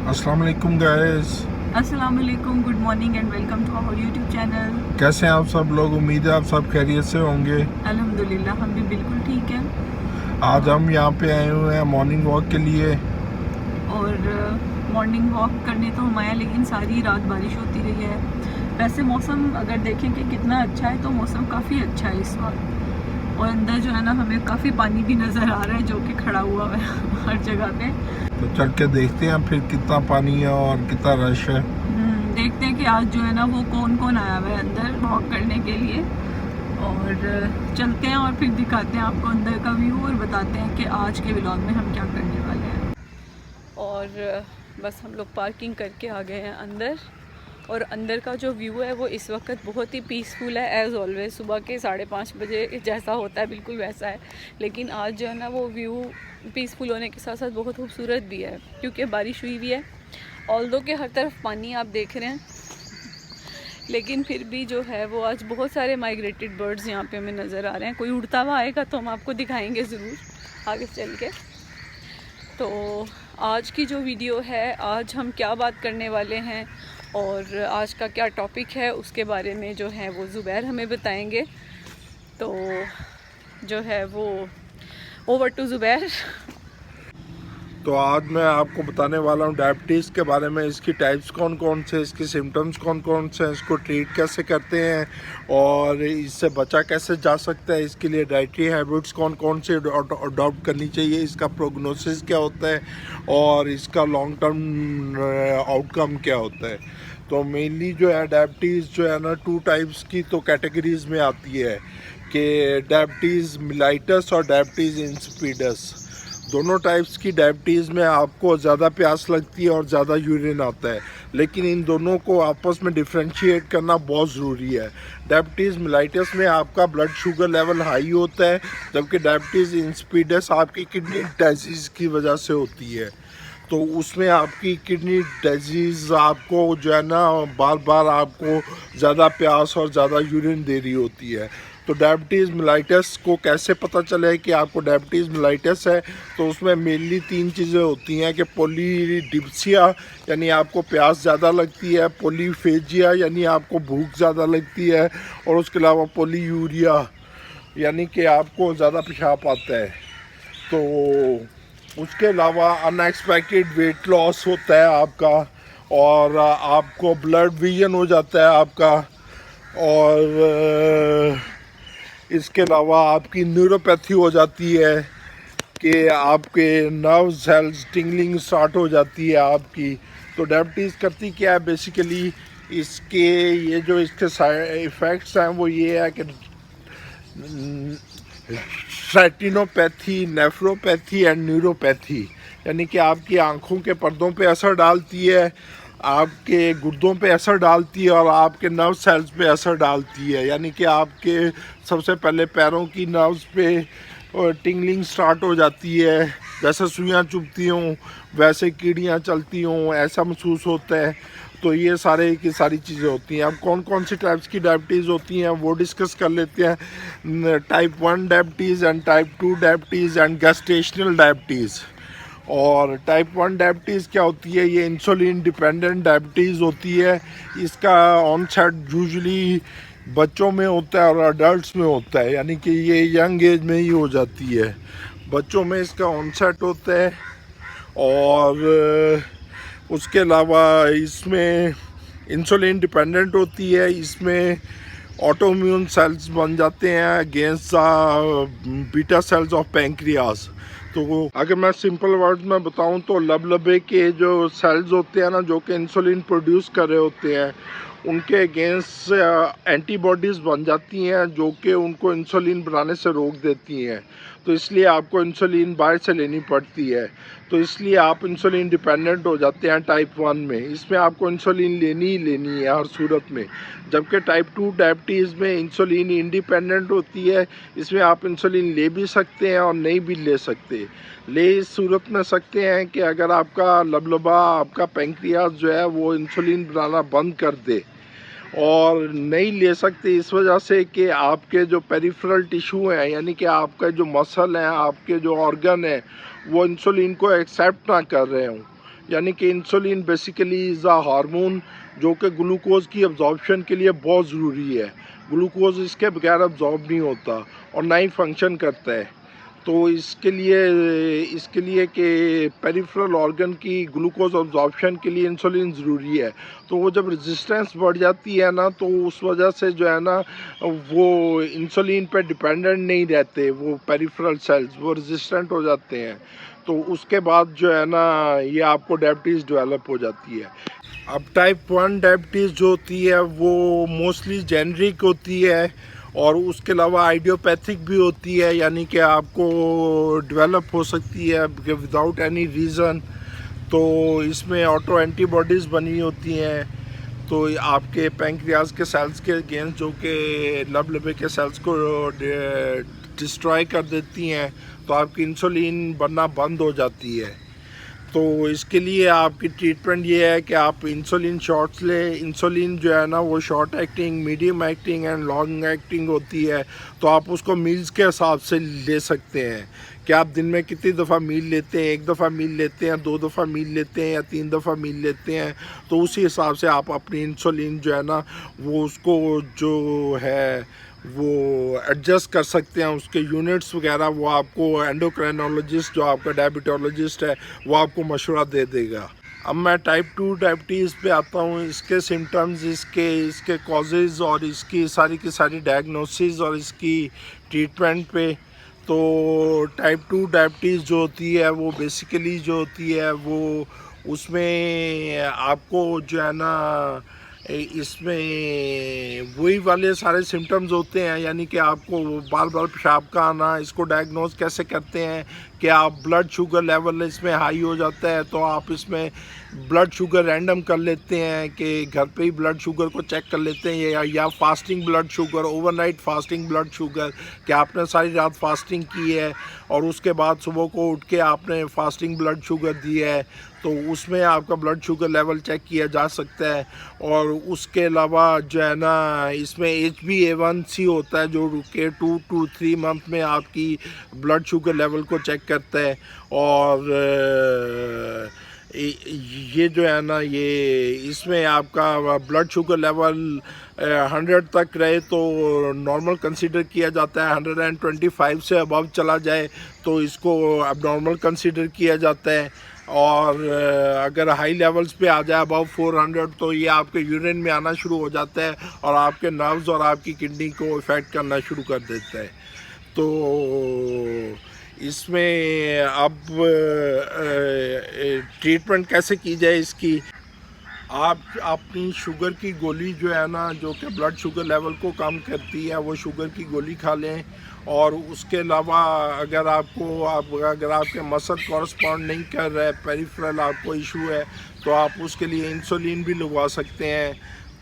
अस्सलाम वालेकुम गाइस। अस्सलाम वालेकुम, good morning and welcome to our YouTube channel. कैसे हैं आप सब लोग? उम्मीद है आप सब खैरियत से होंगे। अल्हम्दुलिल्लाह हम भी बिल्कुल ठीक हैं। आज हम यहाँ पे आए हुए हैं मॉर्निंग वॉक के लिए। और मॉर्निंग वॉक करने तो हम आए, लेकिन सारी रात बारिश होती रही है। वैसे मौसम अगर देखें कि कितना अच्छा है, तो मौसम काफ़ी अच्छा है इस वक्त। और अंदर जो है ना, हमें काफ़ी पानी भी नज़र आ रहा है जो कि खड़ा हुआ है हर जगह पे। तो चल के देखते हैं फिर कितना पानी है और कितना रश है। देखते हैं कि आज जो है ना वो कौन कौन आया हुआ है अंदर वॉक करने के लिए। और चलते हैं और फिर दिखाते हैं आपको अंदर का व्यू, और बताते हैं कि आज के व्लॉग में हम क्या करने वाले हैं। और बस हम लोग पार्किंग करके आ गए हैं अंदर। और अंदर का जो व्यू है वो इस वक्त बहुत ही पीसफुल है, एज़ ऑलवेज। सुबह के 5:30 बजे जैसा होता है बिल्कुल वैसा है। लेकिन आज जो है ना वो व्यू पीसफुल होने के साथ साथ बहुत खूबसूरत भी है, क्योंकि बारिश हुई हुई है। ऑल्दो के हर तरफ पानी आप देख रहे हैं, लेकिन फिर भी जो है वो आज बहुत सारे माइग्रेटेड बर्ड्स यहाँ पे हमें नज़र आ रहे हैं। कोई उड़ता हुआ आएगा तो हम आपको दिखाएंगे ज़रूर आगे चल के। तो आज की जो वीडियो है, आज हम क्या बात करने वाले हैं और आज का क्या टॉपिक है, उसके बारे में जो है वो ज़ुबैर हमें बताएंगे। तो जो है वो ओवर टू ज़ुबैर। तो आज मैं आपको बताने वाला हूँ डायबिटीज़ के बारे में। इसकी टाइप्स कौन कौन से, इसके सिम्टम्स कौन कौन से हैं, इसको ट्रीट कैसे करते हैं और इससे बचा कैसे जा सकता है। इसके लिए डाइटरी हैबिट्स कौन कौन से अडॉप्ट करनी चाहिए, इसका प्रोग्नोसिस क्या होता है और इसका लॉन्ग टर्म आउटकम क्या होता है। तो मेनली जो है डायबिटीज़ जो है ना 2 टाइप्स की तो कैटेगरीज़ में आती है कि डायबिटीज़ मिलाइटस और डायबिटीज़ इंसिपिडस। दोनों टाइप्स की डायबिटीज़ में आपको ज़्यादा प्यास लगती है और ज़्यादा यूरिन आता है, लेकिन इन दोनों को आपस में डिफ्रेंशिएट करना बहुत ज़रूरी है। डायबिटीज़ मिलाइटस में आपका ब्लड शुगर लेवल हाई होता है, जबकि डायबिटीज़ इंसिपिडस आपकी किडनी डिजीज़ की वजह से होती है। तो उसमें आपकी किडनी डिजीज़ आपको जो है ना बार बार आपको ज़्यादा प्यास और ज़्यादा यूरिन दे रही होती है। तो डायबिटीज़ मिलाइटस को कैसे पता चले कि आपको डायबिटीज़ मिलाइटस है, तो उसमें मेनली 3 चीज़ें होती हैं कि पोलीडिप्सिया यानी आपको प्यास ज़्यादा लगती है, पोलीफेजिया यानी आपको भूख ज़्यादा लगती है, और उसके अलावा पोलीयूरिया यानी कि आपको ज़्यादा पेशाब आता है। तो उसके अलावा अनएक्सपेक्टेड वेट लॉस होता है आपका, और आपको ब्लड विजन हो जाता है आपका, और इसके अलावा आपकी न्यूरोपैथी हो जाती है कि आपके नर्व सेल्स टिंगलिंग स्टार्ट हो जाती है आपकी। तो डायबिटीज़ करती क्या है बेसिकली, इसके ये जो इसके साइड इफ़ेक्ट्स हैं वो ये है कि रेटिनोपैथी, नेफ्रोपैथी एंड न्यूरोपैथी, यानी कि आपकी आँखों के पर्दों पे असर डालती है, आपके गुर्दों पे असर डालती है और आपके नर्व सेल्स पे असर डालती है। यानी कि आपके सबसे पहले पैरों की नर्व्स पे टिंगलिंग स्टार्ट हो जाती है, जैसे सुइयाँ चुभती हों, वैसे कीड़ियाँ चलती हों, ऐसा महसूस होता है। तो ये सारे की सारी चीज़ें होती हैं। अब कौन कौन सी टाइप्स की डायबिटीज़ होती हैं वो डिस्कस कर लेते हैं। Type 1 diabetes and type 2 diabetes and gestational diabetes. और टाइप 1 डायबिटीज़ क्या होती है, ये इंसुलिन डिपेंडेंट डायबिटीज़ होती है। इसका ऑनसेट यूजुअली बच्चों में होता है और अडल्ट्स में होता है, यानी कि ये यंग एज में ही हो जाती है। बच्चों में इसका ऑनसेट होता है, और उसके अलावा इसमें इंसुलिन डिपेंडेंट होती है। इसमें ऑटोइम्यून सेल्स बन जाते हैं against beta cells of pancreas. तो अगर मैं सिंपल वर्ड में बताऊं तो लबलबे के जो सेल्स होते हैं ना, जो कि इंसुलिन प्रोड्यूस कर रहे होते हैं, उनके अगेंस्ट एंटीबॉडीज़ बन जाती हैं जो कि उनको इंसुलिन बनाने से रोक देती हैं। तो इसलिए आपको इंसुलिन बाहर से लेनी पड़ती है। तो इसलिए आप इंसुलिन डिपेंडेंट हो जाते हैं टाइप 1 में। इसमें आपको इंसुलिन लेनी ही लेनी है हर सूरत में। जबकि टाइप 2 डायबिटीज़ में इंसुलिन इंडिपेंडेंट होती है। इसमें आप इंसुलिन ले भी सकते हैं और नहीं भी ले सकते। ले इस सूरत में सकते हैं कि अगर आपका लबलबा, आपका पैंक्रियास जो है वो इंसुलिन बनाना बंद कर दे, और नहीं ले सकते इस वजह से कि आपके जो पेरिफेरल टिश्यू हैं, यानी कि आपका जो मसल है, आपके जो ऑर्गन है, वो इंसुलिन को एक्सेप्ट ना कर रहे हों। यानी कि insulin basically is a hormone जो कि ग्लूकोज की अब्जॉर्प्शन के लिए बहुत ज़रूरी है। ग्लूकोज इसके बगैर अब्जॉर्ब नहीं होता और ना ही फंक्शन करता है। तो इसके लिए कि पेरिफेरल ऑर्गन की ग्लूकोज अब्जॉर्प्शन के लिए इंसुलिन ज़रूरी है। तो वो जब रेजिस्टेंस बढ़ जाती है ना, तो उस वजह से जो है ना वो इंसुलिन पे डिपेंडेंट नहीं रहते, वो पेरिफेरल सेल्स वो रेजिस्टेंट हो जाते हैं। तो उसके बाद जो है ना ये आपको डायबिटीज़ डेवलप हो जाती है। अब टाइप 1 डायबिटीज़ जो होती है वो मोस्टली जेनरिक होती है और उसके अलावा आइडियोपैथिक भी होती है, यानी कि आपको डेवलप हो सकती है विदाउट एनी रीज़न। तो इसमें ऑटो एंटीबॉडीज़ बनी होती हैं, तो आपके पैंक्रियाज के सेल्स के अगेंस्ट जो कि लबे के सेल्स को डिस्ट्रॉय कर देती हैं, तो आपकी इंसुलिन बनना बंद हो जाती है। तो इसके लिए आपकी ट्रीटमेंट ये है कि आप इंसुलिन शॉट्स लें। इंसुलिन जो है ना वो short acting, medium acting and long acting होती है। तो आप उसको मील्स के हिसाब से ले सकते हैं कि आप दिन में कितनी दफ़ा मील लेते हैं, 1 दफ़ा मील लेते हैं, 2 दफ़ा मील लेते हैं या 3 दफ़ा मील लेते हैं। तो उसी हिसाब से आप अपनी इंसुलिन जो है ना वो उसको जो है वो एडजस्ट कर सकते हैं। उसके यूनिट्स वगैरह वो आपको एंडोक्राइनोलॉजिस्ट जो आपका डायबिटोलॉजिस्ट है वो आपको मशवरा दे देगा। अब मैं टाइप 2 डायबिटीज़ पे आता हूँ। इसके सिम्टम्स, इसके कॉजेज़ और इसकी सारी की सारी डायग्नोसिस और इसकी ट्रीटमेंट पे। तो टाइप 2 डायबिटीज़ जो होती है वो बेसिकली जो होती है वो उसमें आपको जो है ना इसमें वही वाले सारे सिम्टम्स होते हैं, यानी कि आपको बार बार पेशाब का आना। इसको डायग्नोज कैसे करते हैं कि आप ब्लड शुगर लेवल इसमें हाई हो जाता है तो आप इसमें ब्लड शुगर रैंडम कर लेते हैं कि घर पे ही ब्लड शुगर को चेक कर लेते हैं, या fasting blood sugar, overnight fasting blood sugar, कि आपने सारी रात फास्टिंग की है और उसके बाद सुबह को उठ के आपने फास्टिंग ब्लड शुगर दी है, तो उसमें आपका ब्लड शुगर लेवल चेक किया जा सकता है। और उसके अलावा जो है ना इसमें HbA1c होता है जो के 2 to 3 मंथ में आपकी ब्लड शुगर लेवल को चेक करता है। और ये जो है ना ये इसमें आपका ब्लड शुगर लेवल 100 तक रहे तो नॉर्मल कंसीडर किया जाता है। 125 से अबव चला जाए तो इसको अबनॉर्मल कंसीडर किया जाता है। और अगर हाई लेवल्स पे आ जाए अबव 400 तो ये आपके यूरिन में आना शुरू हो जाता है और आपके नर्व्स और आपकी किडनी को इफ़ेक्ट करना शुरू कर देता है। तो इसमें अब ट्रीटमेंट कैसे की जाए इसकी। आप अपनी शुगर की गोली जो है ना जो कि ब्लड शुगर लेवल को कम करती है वो शुगर की गोली खा लें। और उसके अलावा अगर आपके मसल कॉरस्पॉन्ड नहीं कर रहा है, पेरिफेरल आपको इशू है, तो आप उसके लिए इंसुलिन भी लगवा सकते हैं।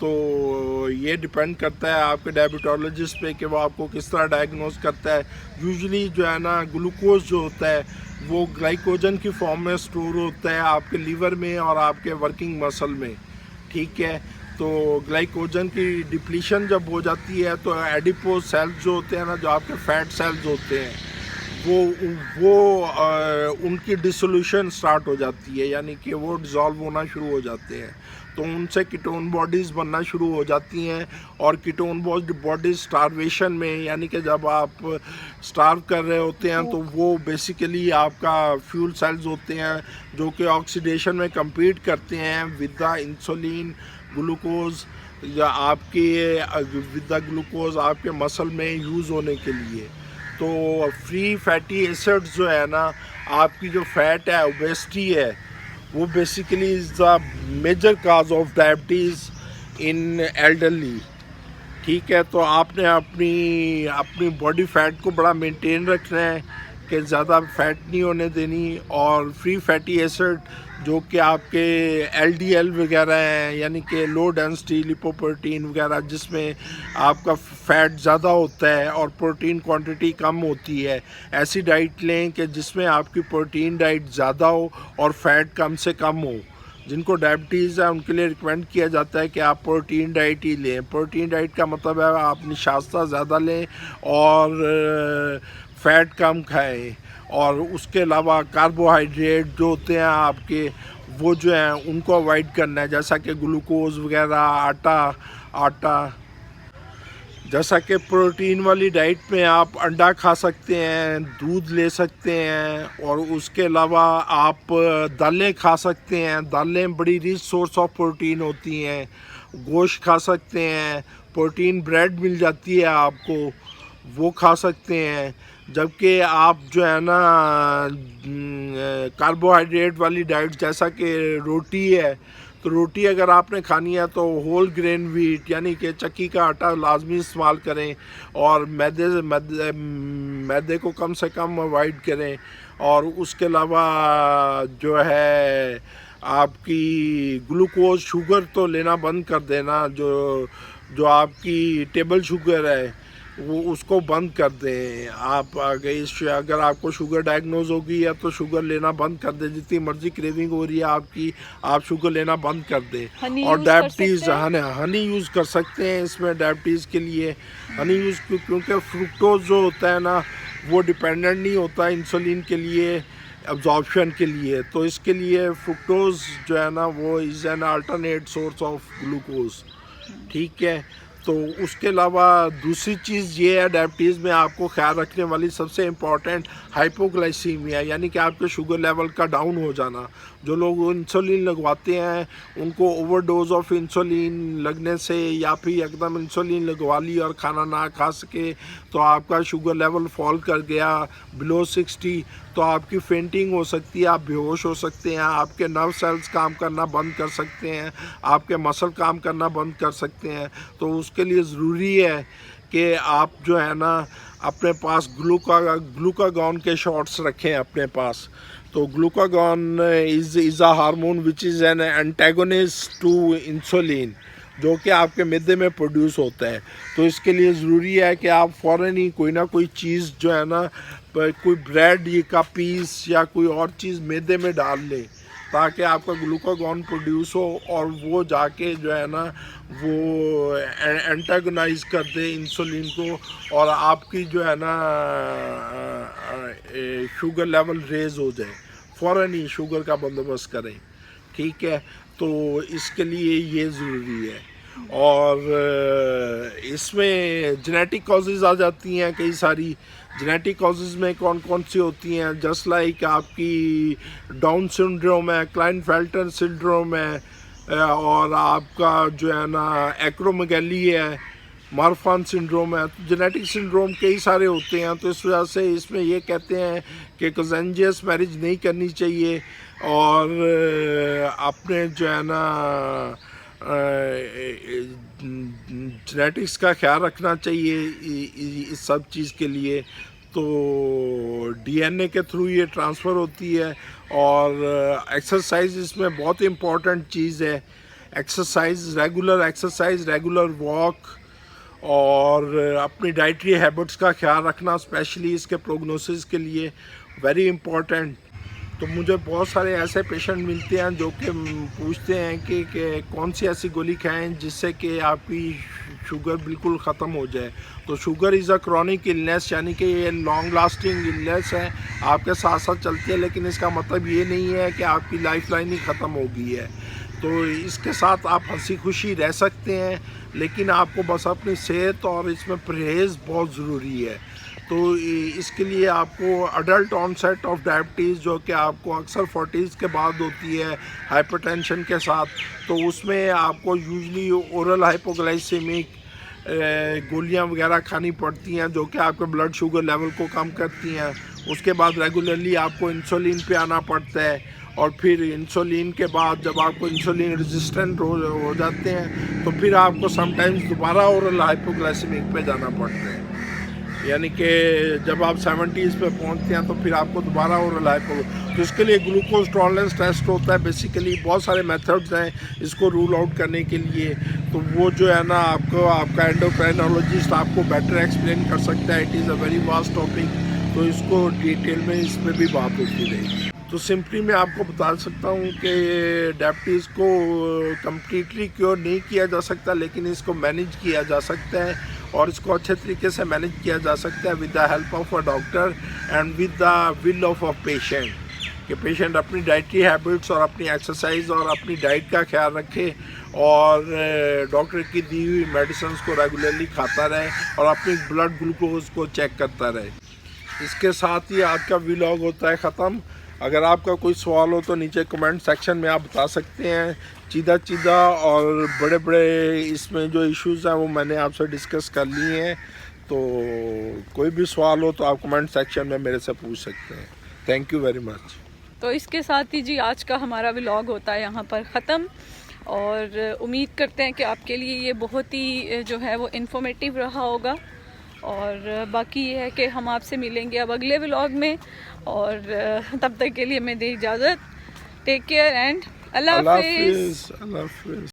तो ये डिपेंड करता है आपके डायबिटोलॉजिस्ट पे कि वो आपको किस तरह डायग्नोज करता है। यूजुअली जो है ना ग्लूकोज जो होता है वो ग्लाइकोजन की फॉर्म में स्टोर होता है आपके लीवर में और आपके वर्किंग मसल में, ठीक है। तो ग्लाइकोजन की डिप्लीशन जब हो जाती है तो एडिपोज सेल्स जो होते हैं ना, जो आपके फैट सेल्स होते हैं, वो उनकी डिसोल्यूशन स्टार्ट हो जाती है, यानी कि वो डिज़ोल्व होना शुरू हो जाते हैं। तो उनसे कीटोन बॉडीज़ बनना शुरू हो जाती हैं। और कीटोन बॉडीज स्टारवेशन में, यानी कि जब आप स्टार्व कर रहे होते हैं तो वो बेसिकली आपका फ्यूल सेल्स होते हैं जो कि ऑक्सीडेशन में compete करते हैं विद द इंसुलिन ग्लूकोज या आपके विद द ग्लूकोज आपके मसल में यूज़ होने के लिए। तो फ्री फैटी एसिड्स जो है ना, आपकी जो फैट है, ओबेसिटी है, वो basically is the major cause of diabetes in elderly, ठीक है। तो आपने अपनी बॉडी फैट को बड़ा मेंटेन रखना है कि ज़्यादा फैट नहीं होने देनी। और फ्री फैटी एसिड जो कि आपके LDL वगैरह हैं, यानी कि लो डेंसिटी लिपोप्रोटीन वगैरह, जिसमें आपका फ़ैट ज़्यादा होता है और प्रोटीन क्वांटिटी कम होती है, ऐसी डाइट लें कि जिसमें आपकी प्रोटीन डाइट ज़्यादा हो और फैट कम से कम हो। जिनको डायबिटीज़ है उनके लिए रिकमेंड किया जाता है कि आप प्रोटीन डाइट ही लें। प्रोटीन डाइट का मतलब है आप निशास्ता ज़्यादा लें और फैट कम खाएं। और उसके अलावा कार्बोहाइड्रेट जो होते हैं आपके, वो जो है उनको अवॉइड करना है, जैसा कि ग्लूकोज वगैरह, आटा। जैसा कि प्रोटीन वाली डाइट में आप अंडा खा सकते हैं, दूध ले सकते हैं, और उसके अलावा आप दालें खा सकते हैं। दालें बड़ी रिच सोर्स ऑफ प्रोटीन होती हैं। गोश्त खा सकते हैं, प्रोटीन ब्रेड मिल जाती है आपको, वो खा सकते हैं। जबकि आप जो है ना कार्बोहाइड्रेट वाली डाइट, जैसा कि रोटी है, तो रोटी अगर आपने खानी है तो होल ग्रेन व्हीट यानी कि चक्की का आटा लाजमी इस्तेमाल करें, और मैदे को कम से कम अवॉइड करें। और उसके अलावा जो है आपकी ग्लूकोज शुगर तो लेना बंद कर देना, जो आपकी टेबल शुगर है वो उसको बंद कर दें। आप अगर आपको शुगर डायग्नोज होगी या तो शुगर लेना बंद कर दें। जितनी मर्जी क्रेविंग हो रही है आपकी, आप शुगर लेना बंद कर दें। और डायबिटीज़, हनी यूज़ कर सकते हैं इसमें डायबिटीज़ के लिए। हनी यूज़ क्योंकि फ्रुक्टोज जो होता है ना वो डिपेंडेंट नहीं होता इंसुलिन के लिए, एब्जॉर्प्शन के लिए। तो इसके लिए फ्रुक्टोज जो है ना वो is an alternate source of glucose, ठीक है। तो उसके अलावा दूसरी चीज़ ये है, डायबिटीज़ में आपको ख्याल रखने वाली सबसे इम्पॉर्टेंट हाइपोग्लाइसीमिया, यानी कि आपके शुगर लेवल का डाउन हो जाना। जो लोग इंसुलिन लगवाते हैं उनको ओवरडोज ऑफ इंसुलिन लगने से, या फिर एकदम इंसुलिन लगवा ली और खाना ना खा सके तो आपका शुगर लेवल फॉल कर गया बिलो 60, तो आपकी फेंटिंग हो सकती है, आप बेहोश हो सकते हैं, आपके नर्व सेल्स काम करना बंद कर सकते हैं, आपके मसल काम करना बंद कर सकते हैं। तो उसके लिए ज़रूरी है कि आप जो है ना अपने पास ग्लूकागॉन के शॉट्स रखें अपने पास। तो glucagon is a hormone which is an antagonist to insulin, जो कि आपके मैदे में प्रोड्यूस होता है। तो इसके लिए ज़रूरी है कि आप फ़ौरन ही कोई ना कोई चीज़ जो है ना, कोई ब्रेड का पीस या कोई और चीज़ मैदे में डाल लें, ताकि आपका ग्लूकागॉन प्रोड्यूस हो और वो जाके जो है ना वो एंटागोनाइज कर दे इंसुलिन को, और आपकी जो है ना शुगर लेवल रेज हो जाए। फ़ौरन ही शुगर का बंदोबस्त करें, ठीक है। तो इसके लिए ये ज़रूरी है। और इसमें जेनेटिक कॉजेज़ आ जाती हैं कई सारी। जेनेटिक कॉजेज़ में कौन कौन सी होती हैं, जस्ट लाइक आपकी डाउन सिंड्रोम है, क्लाइनफेल्टर सिंड्रोम है, और आपका जो है ना एक्रोमेगैली है, मार्फान सिंड्रोम है। तो जेनेटिक सिंड्रोम कई सारे होते हैं। तो इस वजह से इसमें ये कहते हैं कि कंसेंजुअस मैरिज नहीं करनी चाहिए, और आपने जो है ना जेनेटिक्स का ख्याल रखना चाहिए इस सब चीज़ के लिए। तो डीएनए के थ्रू ये ट्रांसफ़र होती है। और एक्सरसाइज इसमें बहुत इम्पॉर्टेंट चीज़ है। एक्सरसाइज, रेगुलर वॉक, और अपनी डाइटरी हैबिट्स का ख्याल रखना, स्पेशली इसके प्रोग्नोसिस के लिए वेरी इम्पॉर्टेंट। तो मुझे बहुत सारे ऐसे पेशेंट मिलते हैं जो कि पूछते हैं कि कौन सी ऐसी गोली खाएं जिससे कि आपकी शुगर बिल्कुल ख़त्म हो जाए। तो sugar is a chronic illness, यानी कि ये लॉन्ग लास्टिंग इलनेस है, आपके साथ साथ चलती है, लेकिन इसका मतलब ये नहीं है कि आपकी लाइफ लाइन ही ख़त्म हो गई है। तो इसके साथ आप हंसी खुशी रह सकते हैं, लेकिन आपको बस अपनी सेहत और इसमें परहेज़ बहुत ज़रूरी है। तो इसके लिए आपको अडल्ट ऑनसेट ऑफ डायबिटीज़, जो कि आपको अक्सर 40s के बाद होती है हाइपरटेंशन के साथ, तो उसमें आपको यूजली ओरल हाइपोग्लाइसेमिक गोलियां वगैरह खानी पड़ती हैं, जो कि आपके ब्लड शुगर लेवल को कम करती हैं। उसके बाद रेगुलरली आपको इंसुलिन पे आना पड़ता है, और फिर इंसुलिन के बाद जब आपको इंसुलिन रेजिस्टेंट हो जाते हैं तो फिर आपको समटाइम्स दोबारा ओरल हाइपोग्लाइसेमिक पे जाना पड़ता है। यानी कि जब आप 70s पे पहुंचते हैं तो फिर आपको दोबारा ओरल हाइपो, तो इसके लिए ग्लूकोज टॉलरेंस टेस्ट होता है। बेसिकली बहुत सारे मेथड्स हैं इसको रूल आउट करने के लिए। तो वो जो है ना आपका एंडोक्राइनोलॉजिस्ट आपको बेटर एक्सप्लेन कर सकता है। It is a very vast topic, तो इसको डिटेल में इस पर भी बात होती रहेगी। तो सिंपली मैं आपको बता सकता हूँ कि डायबिटीज़ को कम्प्लीटली क्योर नहीं किया जा सकता, लेकिन इसको मैनेज किया जा सकता है, और इसको अच्छे तरीके से मैनेज किया जा सकता है with the help of a doctor and with the will of a patient. कि पेशेंट अपनी डाइटरी हैबिट्स और अपनी एक्सरसाइज और अपनी डाइट का ख्याल रखे और डॉक्टर की दी हुई मेडिसिन को रेगुलरली खाता रहे और अपनी ब्लड ग्लूकोज को चेक करता रहे। इसके साथ ही आज का व्लॉग होता है ख़त्म। अगर आपका कोई सवाल हो तो नीचे कमेंट सेक्शन में आप बता सकते हैं। चीदा और बड़े बड़े इसमें जो इश्यूज़ हैं वो मैंने आपसे डिस्कस कर लिए हैं, तो कोई भी सवाल हो तो आप कमेंट सेक्शन में मेरे से पूछ सकते हैं। Thank you very much. तो इसके साथ ही जी आज का हमारा व्लॉग होता है यहाँ पर ख़त्म, और उम्मीद करते हैं कि आपके लिए ये बहुत ही जो है वो इन्फॉर्मेटिव रहा होगा। और बाकी ये है कि हम आपसे मिलेंगे अब अगले व्लॉग में, और तब तक के लिए मैं दे इजाज़त। टेक केयर एंड अल्लाह हाफिज़।